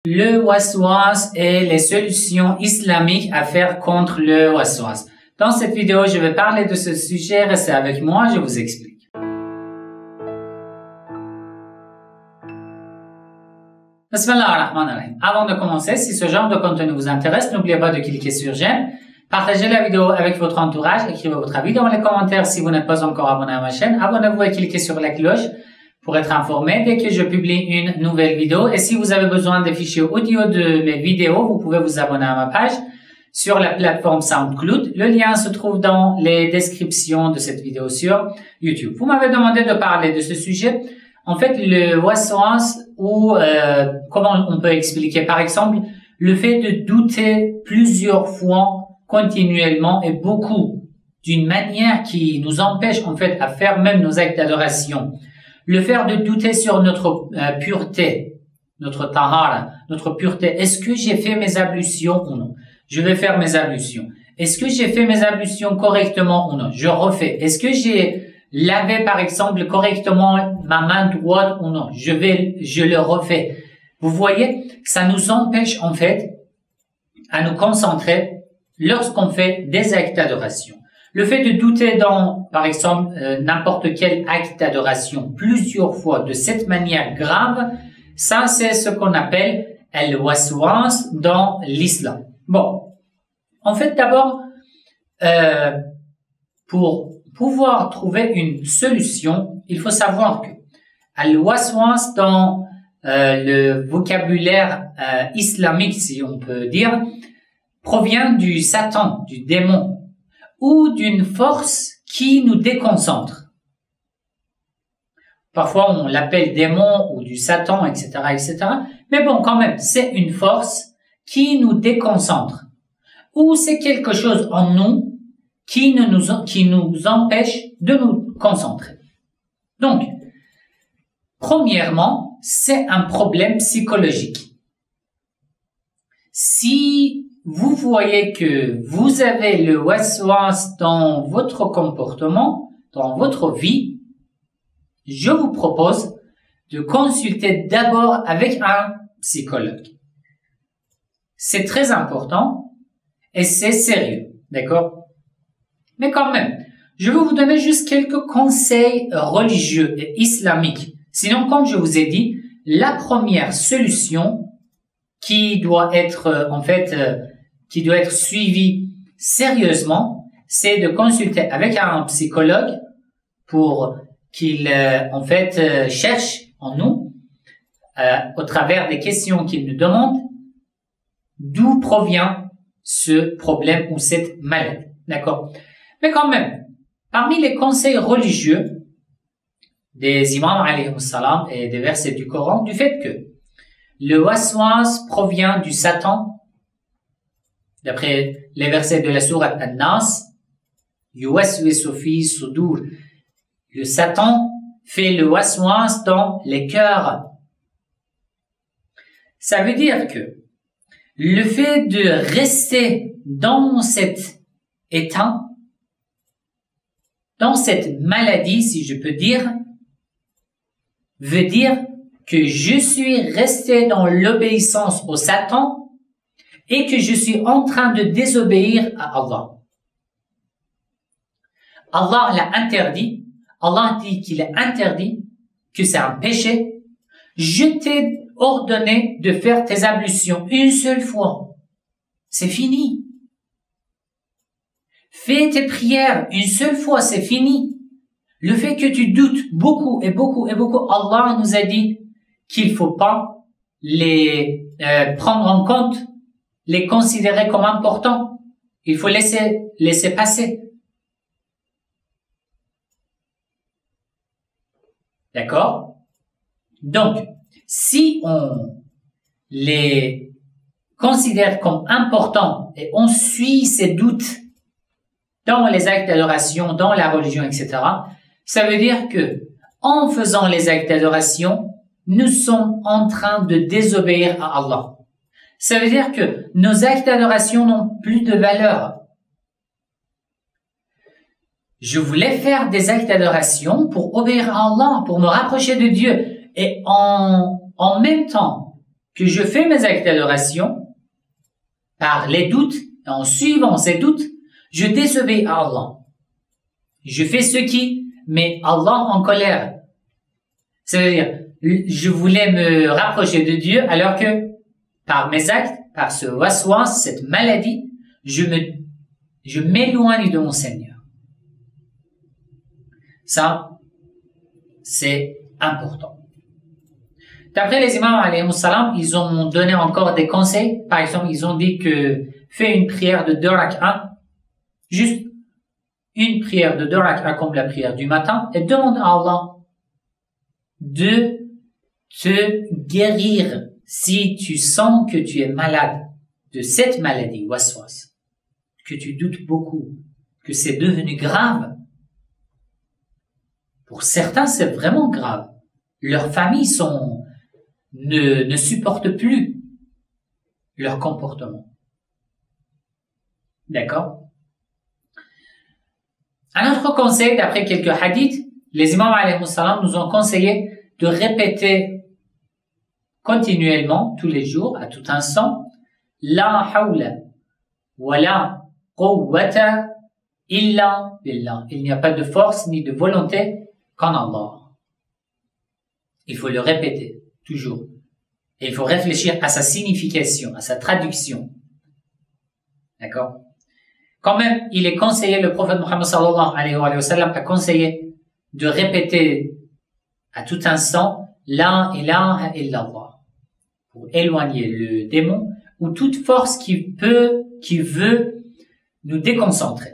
Le waswas et les solutions islamiques à faire contre le waswas. Dans cette vidéo, je vais parler de ce sujet. Restez avec moi, je vous explique. Bismillah ar-Rahman ar-Rahim. Avant de commencer, si ce genre de contenu vous intéresse, n'oubliez pas de cliquer sur j'aime, partagez la vidéo avec votre entourage, écrivez votre avis dans les commentaires si vous n'êtes pas encore abonné à ma chaîne, abonnez-vous et cliquez sur la cloche pour être informé dès que je publie une nouvelle vidéo. Et si vous avez besoin des fichiers audio de mes vidéos, vous pouvez vous abonner à ma page sur la plateforme SoundCloud. Le lien se trouve dans les descriptions de cette vidéo sur YouTube. Vous m'avez demandé de parler de ce sujet. En fait, le waswas ou comment on peut expliquer, par exemple, le fait de douter plusieurs fois continuellement et beaucoup d'une manière qui nous empêche en fait à faire même nos actes d'adoration. Le fait de douter sur notre pureté, notre tahara, notre pureté. Est-ce que j'ai fait mes ablutions ou non? Je vais faire mes ablutions. Est-ce que j'ai fait mes ablutions correctement ou non? Je refais. Est-ce que j'ai lavé par exemple correctement ma main droite ou non? Je le refais. Vous voyez, ça nous empêche en fait à nous concentrer lorsqu'on fait des actes d'adoration. Le fait de douter dans, par exemple, n'importe quel acte d'adoration plusieurs fois de cette manière grave, ça c'est ce qu'on appelle al-waswas dans l'islam. Bon, en fait d'abord, pour pouvoir trouver une solution, il faut savoir que al-waswas dans le vocabulaire islamique, si on peut dire, provient du Satan, du démon, ou d'une force qui nous déconcentre. Parfois, on l'appelle démon ou du Satan, etc., etc. Mais bon, quand même, c'est une force qui nous déconcentre. Ou c'est quelque chose en nous qui nous empêche de nous concentrer. Donc, premièrement, c'est un problème psychologique. Si vous voyez que vous avez le waswas dans votre comportement, dans votre vie, je vous propose de consulter d'abord avec un psychologue. C'est très important et c'est sérieux, d'accord? Mais quand même, je vais vous donner juste quelques conseils religieux et islamiques. Sinon, comme je vous ai dit, la première solution qui doit être qui doit être suivi sérieusement, c'est de consulter avec un psychologue pour qu'il cherche en nous, au travers des questions qu'il nous demande, d'où provient ce problème ou cette maladie. D'accord? Mais quand même, parmi les conseils religieux des imams alayhi salam et des versets du Coran, du fait que le waswas provient du Satan, d'après les versets de la sourate An-Nas, yuwaswisu fi sudur. Le Satan fait le waswas dans les cœurs. Ça veut dire que le fait de rester dans cet état, dans cette maladie, si je peux dire, veut dire que je suis resté dans l'obéissance au Satan et que je suis en train de désobéir à Allah. Allah l'a interdit. Allah dit qu'il est interdit, que c'est un péché. Je t'ai ordonné de faire tes ablutions une seule fois. C'est fini. Fais tes prières une seule fois, c'est fini. Le fait que tu doutes beaucoup et beaucoup et beaucoup, Allah nous a dit qu'il faut pas les prendre en compte, les considérer comme importants. Il faut laisser passer. D'accord? Donc, si on les considère comme importants et on suit ces doutes dans les actes d'adoration, dans la religion, etc., ça veut dire que en faisant les actes d'adoration, nous sommes en train de désobéir à Allah. Ça veut dire que nos actes d'adoration n'ont plus de valeur. Je voulais faire des actes d'adoration pour obéir à Allah, pour me rapprocher de Dieu. Et en même temps que je fais mes actes d'adoration par les doutes, et en suivant ces doutes, je désobéis à Allah. Je fais ce qui met Allah en colère. C'est-à-dire, je voulais me rapprocher de Dieu alors que par mes actes, par ce waswas, cette maladie, je m'éloigne de mon Seigneur. Ça, c'est important. D'après les imams, alayhimus salam, ils ont donné encore des conseils. Par exemple, ils ont dit que fais une prière de 2 rak'ah, juste une prière de 2 rak'ah comme la prière du matin, et demande à Allah de te guérir si tu sens que tu es malade de cette maladie, waswas, que tu doutes beaucoup, que c'est devenu grave. Pour certains, c'est vraiment grave. Leurs familles ne supportent plus leur comportement. D'accord? Un autre conseil, d'après quelques hadiths, les imams alayhimus salam nous ont conseillé de répéter continuellement, tous les jours, à tout instant, La hawla wa la quwwata illa billah. Il n'y a pas de force ni de volonté qu'en Allah. Il faut le répéter, toujours. Et il faut réfléchir à sa signification, à sa traduction. D'accord? Quand même, il est conseillé, le prophète Muhammad sallallahu alayhi wa sallam a conseillé de répéter à tout instant La ilaha illallah pour éloigner le démon ou toute force qui veut nous déconcentrer.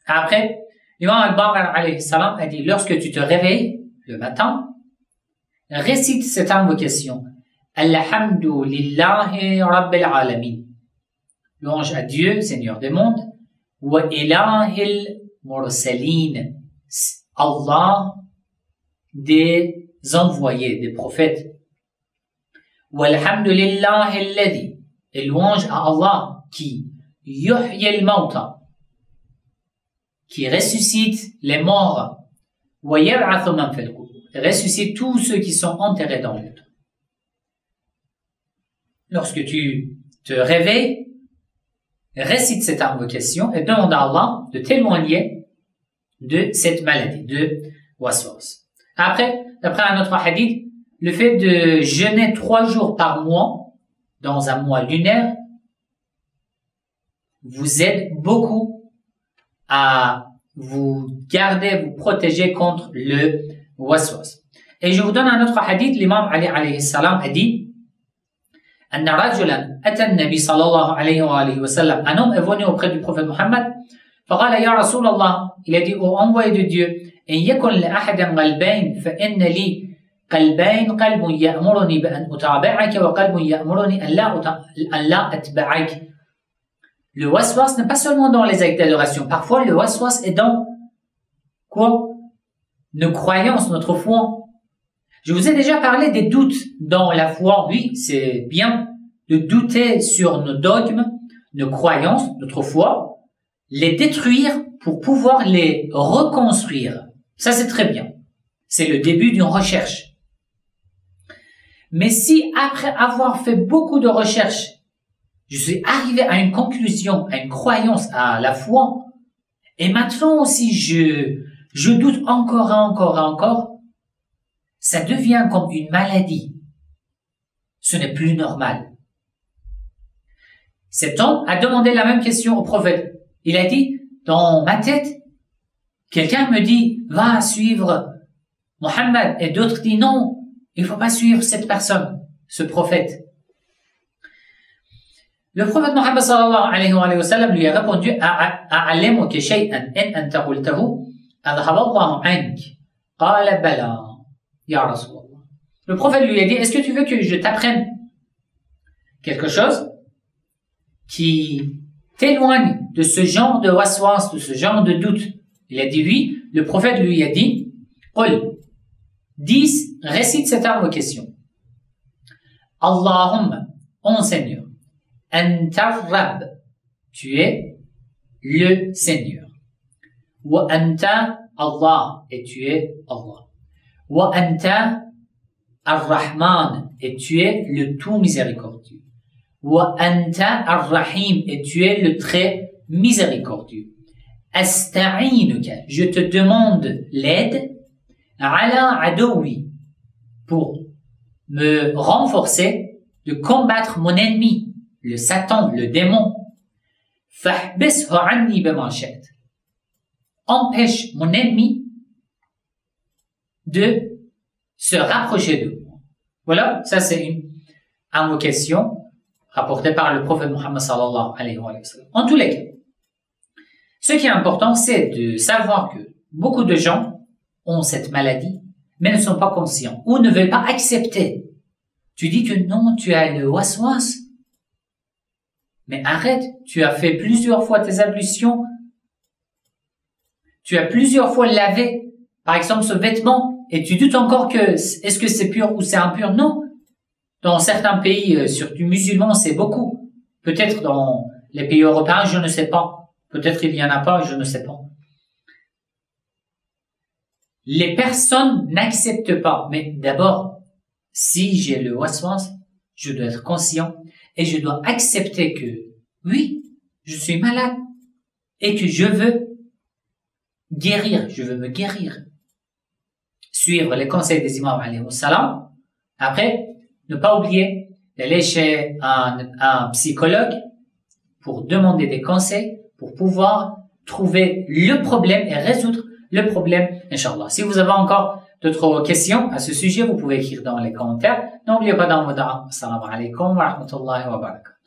Après, l'imam al-Baqir alayhi salam a dit lorsque tu te réveilles le matin, récite cette invocation Alhamdulillahi Rabbil Alamin. Louange à Dieu, Seigneur des mondes, wa ilahil mursalin, Allah des envoyés, des prophètes. Walhamdulillahi alladhi, et louange à Allah qui yuhyi al-mawta, qui ressuscite les morts, wa yab'athu man fil qubur, ressuscite tous ceux qui sont enterrés dans le temps. Lorsque tu te réveilles, récite cette invocation et demande à Allah de t'éloigner de cette maladie, de waswas. Après, d'après un autre hadith, le fait de jeûner 3 jours par mois, dans un mois lunaire, vous aide beaucoup à vous garder, vous protéger contre le waswas. Et je vous donne un autre hadith, l'imam Ali alayhi salam a dit أن رجلا أتى النبي صلى الله عليه وآله وسلم. Un homme est venu auprès du prophète Muhammad. فقال يا رسول الله, il a dit au envoyé de Dieu, إن يكن لأحد قلبين فإن لي قلبين قلب يأمرني بأن أتابعك وقلب يأمرني أن لا أتبعك. Le waswas n'est pas seulement dans les actes d'adoration. Parfois, le waswas est dans quoi? Nos croyances, notre foi. Je vous ai déjà parlé des doutes dans la foi. Oui, c'est bien de douter sur nos dogmes, nos croyances, notre foi, les détruire pour pouvoir les reconstruire. Ça, c'est très bien. C'est le début d'une recherche. Mais si après avoir fait beaucoup de recherches, je suis arrivé à une conclusion, à une croyance, à la foi, et maintenant aussi je doute encore et encore et encore, ça devient comme une maladie. Ce n'est plus normal. Cet homme a demandé la même question au prophète. Il a dit, dans ma tête, quelqu'un me dit, va suivre Mohammed, et d'autres disent, non, il ne faut pas suivre cette personne, ce prophète. Le prophète Mohammed sallallahu alayhi wa sallam lui a répondu, a'alimuka shay'an in anta qultahu adhhaballahu ank. Qala bala. Ya Rasulallah. Le prophète lui a dit, est-ce que tu veux que je t'apprenne quelque chose qui t'éloigne de ce genre de waswas, de ce genre de doute? Il a dit oui. Le prophète lui a dit, Qul, 10, récite cette invocation. Allahumma, ô Seigneur, Anta Rabb, tu es le Seigneur. Wa Anta Allah, et tu es Allah. Wa anta Ar-Rahman, et tu es le tout miséricordieux. Wa anta ar-Rahim, et tu es le très miséricordieux. Asta'inuka, je te demande l'aide. Ala adoui, pour me renforcer de combattre mon ennemi, le Satan, le démon. Fahbishu anni bima shi'ta. Empêche mon ennemi de se rapprocher de moi. Voilà, ça c'est une invocation rapportée par le prophète Muhammad sallallahu alayhi wa sallam. En tous les cas, ce qui est important, c'est de savoir que beaucoup de gens ont cette maladie, mais ne sont pas conscients ou ne veulent pas accepter. Tu dis que non, tu as le waswas. Mais arrête, tu as fait plusieurs fois tes ablutions. Tu as plusieurs fois lavé, par exemple, ce vêtement, et tu doutes encore que, est-ce que c'est pur ou c'est impur? Non. Dans certains pays, surtout musulmans, c'est beaucoup. Peut-être dans les pays européens, je ne sais pas. Peut-être il y en a pas, je ne sais pas. Les personnes n'acceptent pas. Mais d'abord, si j'ai le waswas, je dois être conscient et je dois accepter que, oui, je suis malade et que je veux guérir, je veux me guérir. Suivre les conseils des imams alayhi salam. Après, ne pas oublier d'aller chez un psychologue pour demander des conseils, pour pouvoir trouver le problème et résoudre le problème, Inch'Allah. Si vous avez encore d'autres questions à ce sujet, vous pouvez écrire dans les commentaires. N'oubliez pas d'envoyer Assalamu alaikum wa rahmatullahi wa barakatuh.